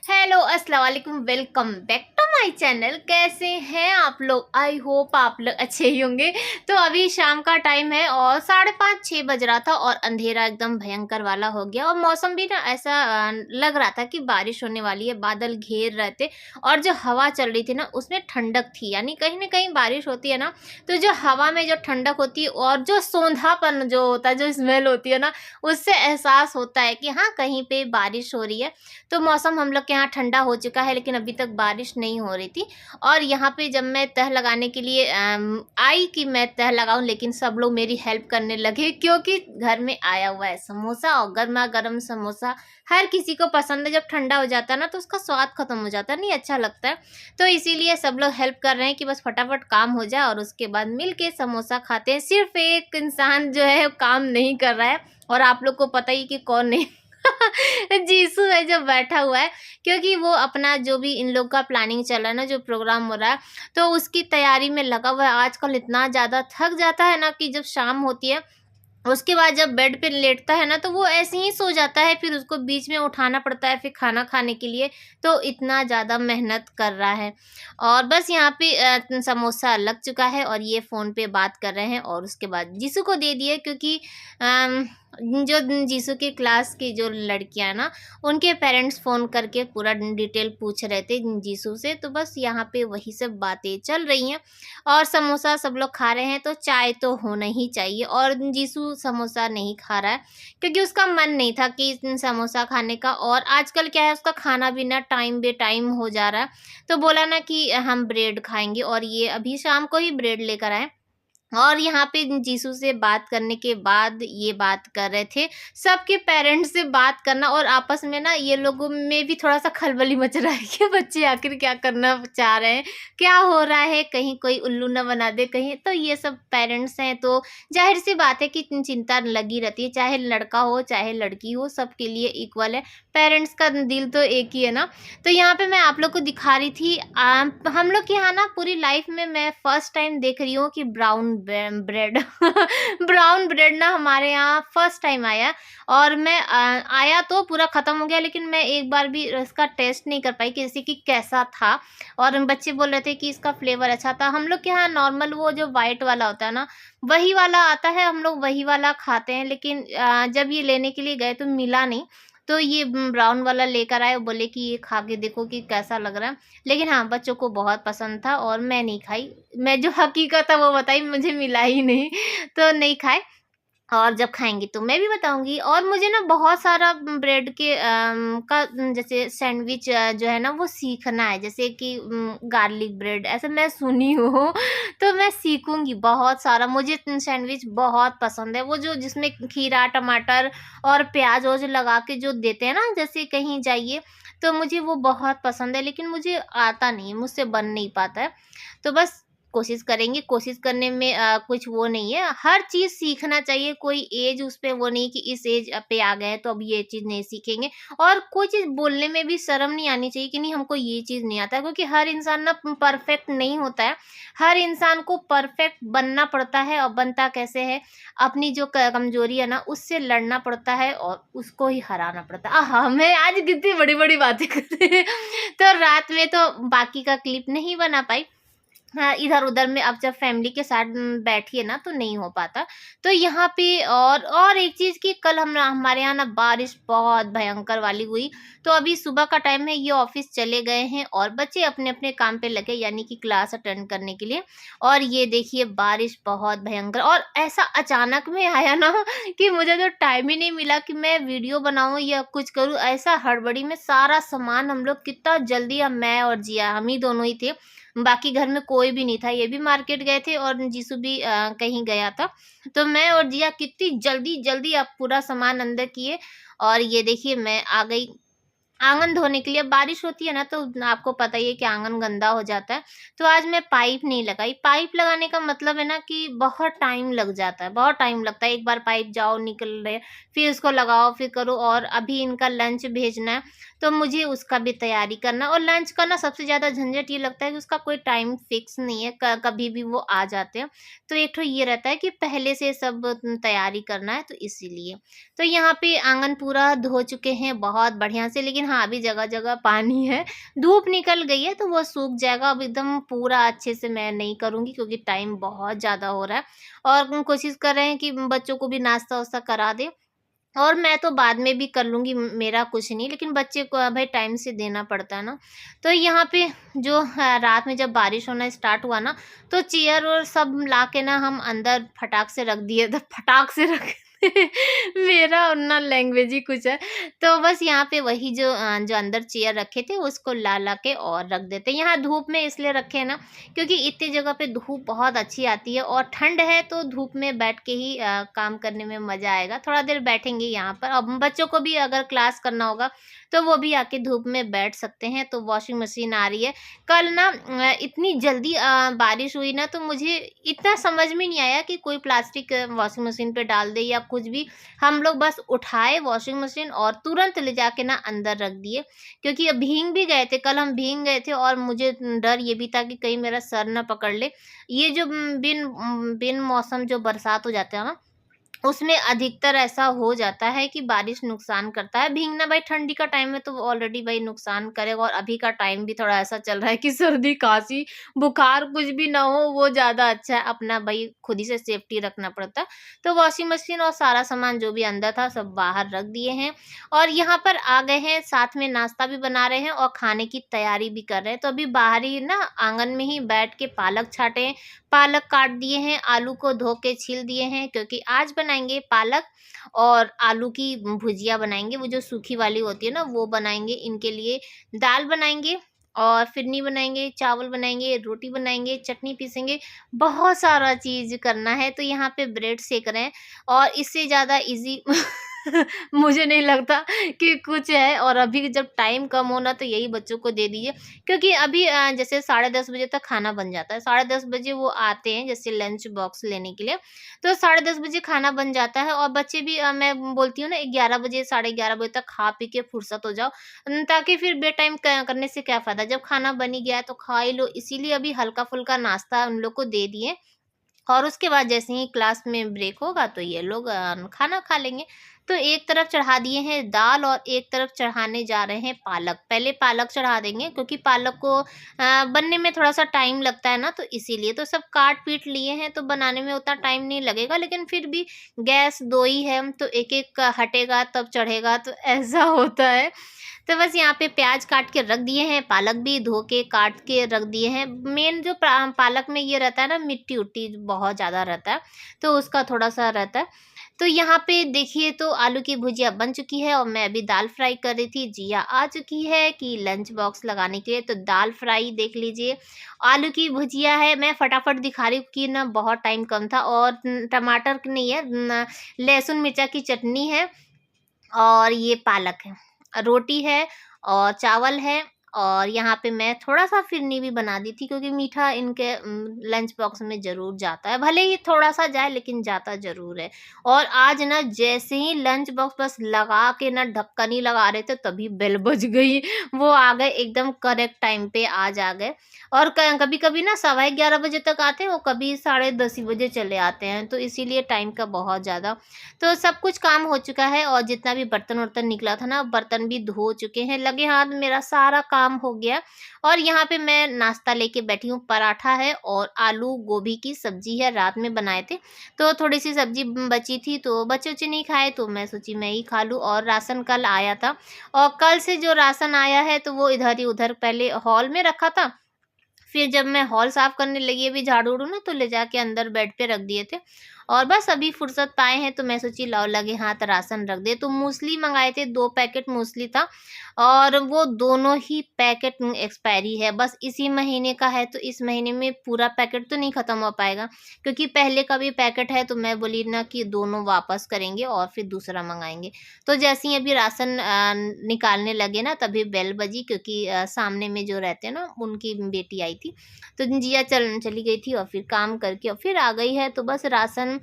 Hello अस्सलाम वालेकुम, welcome back to my channel. कैसे हैं आप लोग? आई होप आप लोग अच्छे ही होंगे। तो अभी शाम का टाइम है और 5:30-6 बज रहा था और अंधेरा एकदम भयंकर वाला हो गया और मौसम भी ना ऐसा लग रहा था कि बारिश होने वाली है। बादल घेर रहे थे और जो हवा चल रही थी ना उसमें ठंडक थी, यानी कहीं ना कहीं बारिश होती है ना तो जो हवा में जो ठंडक होती है और जो सौंधापन जो होता है, जो स्मेल होती है ना, उससे एहसास होता है कि हाँ कहीं पे बारिश हो रही है। तो मौसम हम लोग के यहाँ ठंडा हो चुका है लेकिन अभी तक बारिश नहीं हो रही थी। और यहाँ पे जब मैं तह लगाने के लिए आई कि मैं तह लगाऊं, लेकिन सब लोग मेरी हेल्प करने लगे क्योंकि घर में आया हुआ है समोसा और गर्मा गर्म समोसा हर किसी को पसंद है। जब ठंडा हो जाता है ना तो उसका स्वाद खत्म हो जाता है, नहीं अच्छा लगता है। तो इसीलिए सब लोग हेल्प कर रहे हैं कि बस फटाफट काम हो जाए और उसके बाद मिल के समोसा खाते हैं। सिर्फ एक इंसान जो है काम नहीं कर रहा है और आप लोग को पता ही कि कौन नहीं जीसू है जो बैठा हुआ है, क्योंकि वो अपना जो भी इन लोग का प्लानिंग चल रहा है ना, जो प्रोग्राम हो रहा है तो उसकी तैयारी में लगा हुआ है। आजकल इतना ज़्यादा थक जाता है ना कि जब शाम होती है उसके बाद जब बेड पे लेटता है ना तो वो ऐसे ही सो जाता है, फिर उसको बीच में उठाना पड़ता है फिर खाना खाने के लिए। तो इतना ज़्यादा मेहनत कर रहा है और बस यहाँ पे समोसा लग चुका है और ये फ़ोन पे बात कर रहे हैं और उसके बाद जीसू को दे दिए, क्योंकि अम, जो जीसू की क्लास की जो लड़कियां हैं ना उनके पेरेंट्स फ़ोन करके पूरा डिटेल पूछ रहे थे जीसू से। तो बस यहाँ पे वही सब बातें चल रही हैं और समोसा सब लोग खा रहे हैं तो चाय तो होना ही चाहिए। और जीसू समोसा नहीं खा रहा है क्योंकि उसका मन नहीं था कि समोसा खाने का, और आजकल क्या है उसका खाना भी ना टाइम बे टाइम हो जा रहा है। तो बोला ना कि हम ब्रेड खाएंगे और ये अभी शाम को ही ब्रेड लेकर आए। और यहाँ पे जीसू से बात करने के बाद ये बात कर रहे थे सबके पेरेंट्स से बात करना, और आपस में ना ये लोगों में भी थोड़ा सा खलबली मच रहा है कि बच्चे आखिर क्या करना चाह रहे हैं, क्या हो रहा है, कहीं कोई उल्लू न बना दे कहीं। तो ये सब पेरेंट्स हैं तो जाहिर सी बात है कि चिंता लगी रहती है, चाहे लड़का हो चाहे लड़की हो सबके लिए इक्वल है। पेरेंट्स का दिल तो एक ही है ना। तो यहाँ पे मैं आप लोग को दिखा रही थी हम लोग के यहाँ ना पूरी लाइफ में मैं फर्स्ट टाइम देख रही हूँ कि ब्राउन ब्रेड ब्राउन ब्रेड ना हमारे यहाँ फर्स्ट टाइम आया। और मैं आया तो पूरा ख़त्म हो गया लेकिन मैं एक बार भी इसका टेस्ट नहीं कर पाई कि जैसे कि कैसा था। और बच्चे बोल रहे थे कि इसका फ्लेवर अच्छा था। हम लोग के यहाँ नॉर्मल वो जो वाइट वाला होता है ना वही वाला आता है, हम लोग वही वाला खाते हैं। लेकिन जब ये लेने के लिए गए तो मिला नहीं, तो ये ब्राउन वाला लेकर आए, बोले कि ये खा के देखो कि कैसा लग रहा है। लेकिन हाँ बच्चों को बहुत पसंद था और मैं नहीं खाई। मैं जो हकीकत है वो बताई, मुझे मिला ही नहीं तो नहीं खाए। और जब खाएँगी तो मैं भी बताऊँगी। और मुझे ना बहुत सारा ब्रेड के जैसे सैंडविच जो है ना वो सीखना है, जैसे कि गार्लिक ब्रेड ऐसा मैं सुनी हूँ तो मैं सीखूँगी बहुत सारा। मुझे सैंडविच बहुत पसंद है, वो जो जिसमें खीरा, टमाटर और प्याज़-व्याज़ लगा के जो देते हैं ना, जैसे कहीं जाइए तो मुझे वो बहुत पसंद है लेकिन मुझे आता नहीं है, मुझसे बन नहीं पाता है। तो बस कोशिश करेंगे, कोशिश करने में कुछ वो नहीं है, हर चीज़ सीखना चाहिए। कोई एज उस पे वो नहीं कि इस एज पे आ गए हैं तो अब ये चीज़ नहीं सीखेंगे। और कोई चीज़ बोलने में भी शर्म नहीं आनी चाहिए कि नहीं हमको ये चीज़ नहीं आता है, क्योंकि हर इंसान ना परफेक्ट नहीं होता है। हर इंसान को परफेक्ट बनना पड़ता है और बनता कैसे है, अपनी जो कमजोरी है ना उससे लड़ना पड़ता है और उसको ही हराना पड़ता है। आहा, मैं आज कितनी बड़ी बड़ी बातें कर रही हूँ। तो रात में तो बाकी का क्लिप नहीं बना पाई। हाँ, इधर-उधर में अब जब फैमिली के साथ बैठिए ना तो नहीं हो पाता। तो यहाँ पे और एक चीज़ कि कल हमारे यहाँ ना बारिश बहुत भयंकर वाली हुई। तो अभी सुबह का टाइम है, ये ऑफ़िस चले गए हैं और बच्चे अपने-अपने काम पे लगे, यानी कि क्लास अटेंड करने के लिए। और ये देखिए बारिश बहुत भयंकर और ऐसा अचानक में आया ना कि मुझे तो टाइम ही नहीं मिला कि मैं वीडियो बनाऊँ या कुछ करूँ। ऐसा हड़बड़ी में सारा सामान हम लोग कितना जल्दी, अब मैं और जिया हम ही दोनों ही थे। बाकी घर में कोई भी नहीं था, ये भी मार्केट गए थे और जीसू भी कहीं गया था। तो मैं और जिया कितनी जल्दी-जल्दी अब पूरा सामान अंदर किए और ये देखिए मैं आ गई आंगन धोने के लिए। बारिश होती है ना तो आपको पता ही है कि आंगन गंदा हो जाता है। तो आज मैं पाइप नहीं लगाई। पाइप लगाने का मतलब है ना कि बहुत टाइम लग जाता है, बहुत टाइम लगता है। एक बार पाइप जाओ निकल रहे, फिर उसको लगाओ, फिर करो। और अभी इनका लंच भेजना है तो मुझे उसका भी तैयारी करना। और लंच का ना सबसे ज़्यादा झंझट ये लगता है कि उसका कोई टाइम फिक्स नहीं है, कभी भी वो आ जाते हैं। तो एक तो ये रहता है कि पहले से सब तैयारी करना है, तो इसीलिए। तो यहाँ पे आंगन पूरा धो चुके हैं बहुत बढ़िया से, लेकिन हाँ, अभी जगह-जगह पानी है। धूप निकल गई है तो वो सूख जाएगा। अब एकदम पूरा अच्छे से मैं नहीं करूँगी क्योंकि टाइम बहुत ज़्यादा हो रहा है और कोशिश कर रहे हैं कि बच्चों को भी नाश्ता-वास्ता करा दें। और मैं तो बाद में भी कर लूँगी, मेरा कुछ नहीं, लेकिन बच्चे को भाई टाइम से देना पड़ता है ना। तो यहाँ पे जो रात में जब बारिश होना स्टार्ट हुआ ना, तो चेयर और सब ला के ना हम अंदर फटाक से रख दिए थे, फटाक से रख मेरा ना लैंग्वेज ही कुछ है। तो बस यहाँ पे वही जो अंदर चेयर रखे थे उसको ला-ला के और रख देते हैं। यहाँ धूप में इसलिए रखे हैं ना, क्योंकि इतनी जगह पे धूप बहुत अच्छी आती है और ठंड है तो धूप में बैठ के ही काम करने में मज़ा आएगा। थोड़ा देर बैठेंगे यहाँ पर। अब बच्चों को भी अगर क्लास करना होगा तो वो भी आके धूप में बैठ सकते हैं। तो वॉशिंग मशीन आ रही है। कल ना इतनी जल्दी बारिश हुई ना, तो मुझे इतना समझ में नहीं आया कि कोई प्लास्टिक वॉशिंग मशीन पे डाल दे या कुछ भी। हम लोग बस उठाए वॉशिंग मशीन और तुरंत ले जाके ना अंदर रख दिए, क्योंकि अब भीग भी गए थे। कल हम भीग गए थे और मुझे डर ये भी था कि कहीं मेरा सर ना पकड़ ले। ये जो बिन मौसम जो बरसात हो जाता है ना, उसमें अधिकतर ऐसा हो जाता है कि बारिश नुकसान करता है। भीगना भाई ठंडी का टाइम है तो ऑलरेडी भाई नुकसान करेगा, और अभी का टाइम भी थोड़ा ऐसा चल रहा है कि सर्दी, खाँसी, बुखार कुछ भी ना हो वो ज़्यादा अच्छा है। अपना भाई खुद ही से सेफ्टी रखना पड़ता है। तो वॉशिंग मशीन और सारा सामान जो भी अंदर था सब बाहर रख दिए हैं और यहाँ पर आ गए हैं, साथ में नाश्ता भी बना रहे हैं और खाने की तैयारी भी कर रहे हैं। तो अभी बाहर ही ना आँगन में ही बैठ के पालक छाँटे हैं। पालक काट दिए हैं, आलू को धो के छील दिए हैं, क्योंकि आज बनाएँगे पालक और आलू की भुजिया बनाएँगे, वो जो सूखी वाली होती है ना वो बनाएँगे। इनके लिए दाल बनाएँगे और फिरनी बनाएँगे, चावल बनाएँगे, रोटी बनाएँगे, चटनी पीसेंगे, बहुत सारा चीज़ करना है। तो यहाँ पे ब्रेड सेक रहे हैं और इससे ज़्यादा ईज़ी मुझे नहीं लगता कि कुछ है। और अभी जब टाइम कम हो ना, तो यही बच्चों को दे दीजिए, क्योंकि अभी जैसे 10:30 बजे तक खाना बन जाता है। 10:30 बजे वो आते हैं जैसे लंच बॉक्स लेने के लिए, तो 10:30 बजे खाना बन जाता है और बच्चे भी मैं बोलती हूँ ना 11 बजे, 11:30 बजे तक खा पी के फुर्सत हो जाओ। ताकि फिर बे टाइम करने से क्या फ़ायदा, जब खाना बन ही गया है तो खा ही लो। इसीलिए अभी हल्का-फुल्का नाश्ता उन लोग को दे दिए और उसके बाद जैसे ही क्लास में ब्रेक होगा तो ये लोग खाना खा लेंगे। तो एक तरफ चढ़ा दिए हैं दाल और एक तरफ चढ़ाने जा रहे हैं पालक। पहले पालक चढ़ा देंगे क्योंकि पालक को बनने में थोड़ा-सा टाइम लगता है ना, तो इसीलिए। तो सब काट-पीट लिए हैं तो बनाने में उतना टाइम नहीं लगेगा, लेकिन फिर भी गैस 2 ही है तो एक-एक हटेगा तब चढ़ेगा, तो ऐसा होता है। तो बस यहाँ पे प्याज काट के रख दिए हैं, पालक भी धो के काट के रख दिए हैं। मेन जो पालक में ये रहता है ना, मिट्टी-उट्टी बहुत ज़्यादा रहता है, तो उसका थोड़ा-सा रहता है। तो यहाँ पे देखिए तो आलू की भुजिया बन चुकी है और मैं अभी दाल फ्राई कर रही थी। जिया आ चुकी है कि लंच बॉक्स लगाने के लिए, तो दाल फ्राई देख लीजिए। आलू की भुजिया है, मैं फटाफट दिखा रही हूँ कि ना बहुत टाइम कम था। और टमाटर नहीं है, लहसुन मिर्चा की चटनी है और ये पालक है। रोटी है और चावल है और यहाँ पे मैं थोड़ा-सा फिरनी भी बना दी थी, क्योंकि मीठा इनके लंच बॉक्स में ज़रूर जाता है। भले ही थोड़ा-सा जाए लेकिन जाता ज़रूर है। और आज ना जैसे ही लंच बॉक्स बस लगा के ना ढक्कन ही लगा रहे थे तभी बेल बज गई। वो आ गए एकदम करेक्ट टाइम पे, आज आ गए। और क कभी-कभी ना 11:15 बजे तक आते हैं, वो कभी 10:30 ही बजे चले आते हैं, तो इसीलिए टाइम का बहुत ज़्यादा। तो सब कुछ काम हो चुका है और जितना भी बर्तन-वर्तन निकला था ना, बर्तन भी धो चुके हैं। लगे हाथ मेरा सारा काम हो गया और यहाँ पे मैं नाश्ता लेके बैठी हूँ। पराठा है और आलू गोभी की सब्जी है, रात में बनाए थे, तो थोड़ी-सी सब्जी बची थी, तो बच्चे-वच्चे नहीं खाए तो मैं सोची मैं ही खा लूँ। और राशन कल आया था और कल से जो राशन आया है तो वो इधर ही उधर पहले हॉल में रखा था, फिर जब मैं हॉल साफ करने लगी अभी झाड़ू-वाड़ू ना, तो ले जाके अंदर बेड पे रख दिए थे और बस अभी फुर्सत पाए हैं तो मैं सोची लाओ लगे हाथ राशन रख दे। तो मूसली मंगाए थे, 2 पैकेट मूसली था और वो दोनों ही पैकेट एक्सपायरी है। बस इसी महीने का है तो इस महीने में पूरा पैकेट तो नहीं ख़त्म हो पाएगा, क्योंकि पहले का भी पैकेट है, तो मैं बोली ना कि दोनों वापस करेंगे और फिर दूसरा मंगाएँगे। तो जैसे ही अभी राशन निकालने लगे ना, तभी बेल बजी, क्योंकि सामने में जो रहते हैं ना उनकी बेटी आई थी, तो जिया चली गई थी और फिर काम करके और फिर आ गई है। तो बस राशन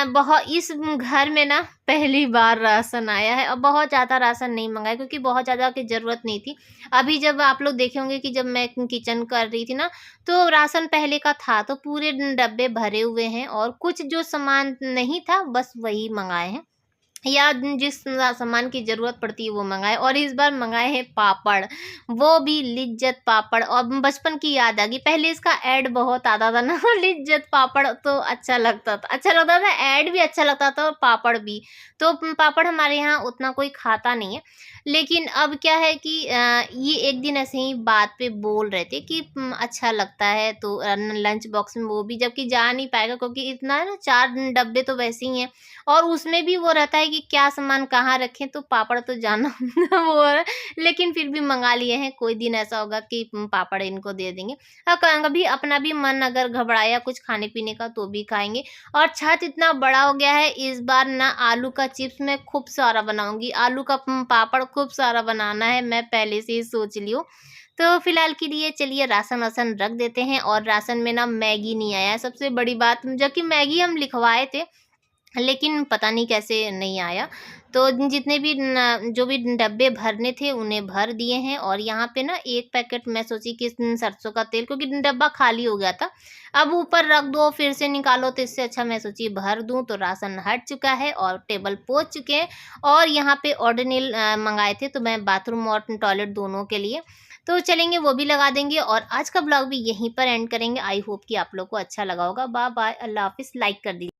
बहुत इस घर में ना पहली बार राशन आया है और बहुत ज़्यादा राशन नहीं मंगाया, क्योंकि बहुत ज़्यादा की ज़रूरत नहीं थी। अभी जब आप लोग देखे होंगे कि जब मैं किचन कर रही थी ना, तो राशन पहले का था तो पूरे डब्बे भरे हुए हैं और कुछ जो सामान नहीं था बस वही मंगाए हैं। या जिस सामान की ज़रूरत पड़ती है वो मँगाएँ। और इस बार मँगाए हैं पापड़, वो भी लिज्जत पापड़। और बचपन की याद आ गई, पहले इसका ऐड बहुत आता था ना लिज्जत पापड़, तो अच्छा लगता था, ऐड भी अच्छा लगता था और पापड़ भी। तो पापड़ हमारे यहाँ उतना कोई खाता नहीं है। लेकिन अब क्या है कि ये एक दिन ऐसे ही बात पे बोल रहे थे कि अच्छा लगता है तो लंच बॉक्स में वो भी, जबकि जा नहीं पाएगा क्योंकि इतना है ना, 4 डब्बे तो वैसे ही हैं। और उसमें भी वो रहता है कि क्या सामान कहाँ रखें, तो पापड़ तो जाना वो है। लेकिन फिर भी मंगा लिए हैं, कोई दिन ऐसा होगा कि पापड़ इनको दे देंगे। कभी अपना भी मन अगर घबराया कुछ खाने पीने का तो भी खाएंगे। और छत इतना बड़ा हो गया है, इस बार ना आलू का चिप्स मैं खूब सारा बनाऊंगी, आलू का पापड़ खूब सारा बनाना है, मैं पहले से ही सोच ली हूँ। तो फिलहाल के लिए चलिए राशन वाशन रख देते हैं। और राशन में ना मैगी नहीं आया है, सबसे बड़ी बात, जबकि मैगी हम लिखवाए थे लेकिन पता नहीं कैसे नहीं आया। तो जितने भी जो भी डब्बे भरने थे उन्हें भर दिए हैं। और यहाँ पे ना एक पैकेट मैं सोची कि सरसों का तेल, क्योंकि डब्बा खाली हो गया था, अब ऊपर रख दो फिर से निकालो, तो इससे अच्छा मैं सोची भर दूं। तो राशन हट चुका है और टेबल पहुंच चुके हैं। और यहाँ पे ओडोनिल मंगाए थे, तो मैं बाथरूम और टॉयलेट दोनों के लिए तो चलेंगे, वो भी लगा देंगे। और आज का ब्लॉग भी यहीं पर एंड करेंगे। आई होप कि आप लोग को अच्छा लगा होगा। बाय बाय, अल्लाह हाफिज़। लाइक कर दीजिए।